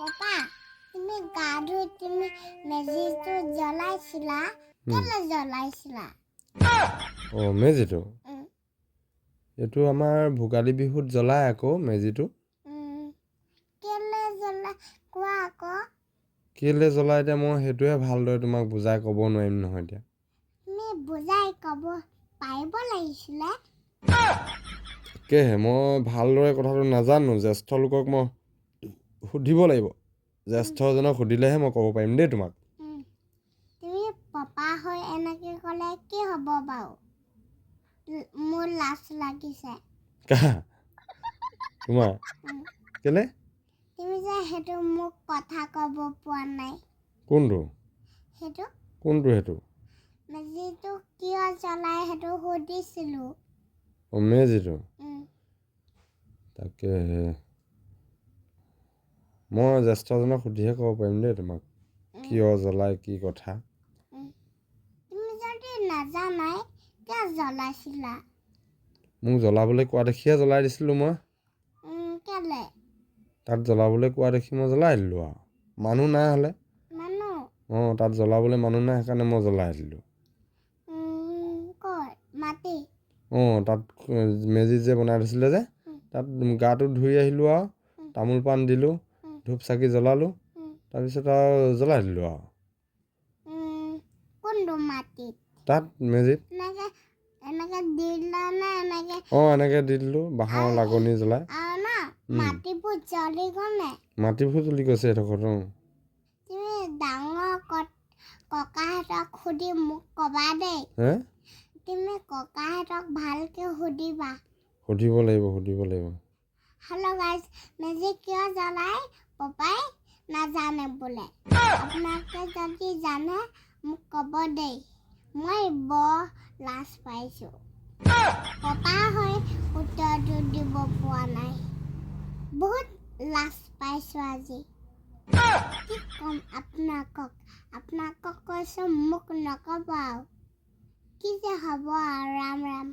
papa তুমি গা ধুই তুমি মেজিটো জ্বলাইছিলা কেলে জ্বলাইছিলা মেজিটো এইটো আমাৰ ভোগালী বিহুত জ্বলাই আকৌ মেজিটো কেলে জ্বলাই কোৱা আকৌ কেলে জ্বলাই এতিয়া মই সেইটোৱে ভালদৰে তোমাক বুজাই ক'ব নোৱাৰিম নহয় এতিয়া তুমি বুজাই ক'ব পাৰিব লাগিছিলে তাকেহে মই ভালদৰে কথাটো নাজানো জ্যেষ্ঠ লোকক মই সুধিব লাগিব জ্যেষ্ঠজনক সুধিলেহে মই ক'ব পাৰিম দেই তোমাক তুমি পাপা হৈ এনেকৈ ক'লে কি হ'ব বাৰু মোৰ লাজ লাগিছে তোমাৰ কেলে তুমি যে সেইটো মোক কথা ক'ব পোৱা নাই কোনটো মেজিটো কিয় জ্বলাই সেইটো সুধিছিলোঁ মেজিটো তাকেহে মই জ্যেষ্ঠজনক সুধিহে ক'ব পাৰিম দেই তোমাক কিয় জ্বলাই কি কথা তুমি যদি নাজানাই কিয় জ্বলাইছিলা মোক জ্বলাবলৈ কোৱা দেখিয়ে জ্বলাই দিছিলোঁ মই কেলে তাত জ্বলাবলৈ কোৱা দেখি মই জ্বলাই দিলোঁ আৰু মানুহ নাই হ'লে তাত জ্বলাবলৈ মানুহ নাই সেইকাৰণে মই জ্বলাই দিলোঁ মাটি তাত মেজি যে বনাই থৈছিলে যে তাত গাটো ধুই আহিলোঁ আৰু তামোল পাণ দিলোঁ ধূপ চাকি জ্বলালোঁ তাৰপিছত আৰু জ্বলাই দিলোঁ আৰু কোনটো মাটিত তাত মেজিত এনেকৈ দি দিলোঁ বাঁহৰ লাগনি জ্বলাই মাটিবোৰ জ্বলি গ'লে মাটিবোৰ জ্বলি গৈছে এডোখৰত তুমি ডাঙৰ ককাহঁতক সুধি মোক ক'বা দেই তুমি ককাহঁতক ভালকৈ সুধিব লাগিব হেল্ল' গাইজ মেজি কিয় জ্বলাই পাপাই নাজানে বোলে আপোনালোকে যদি জানে মোক ক'ব দেই মই বৰ লাজ পাইছোঁ পাপা হৈ উত্তৰটো দিব পৰা নাই বহুত লাজ পাইছোঁ আজি কি ক'ম আপোনালোকক কৈছোঁ মোক নক'ব আৰু কি যে হ'ব আৰু ৰাম ৰাম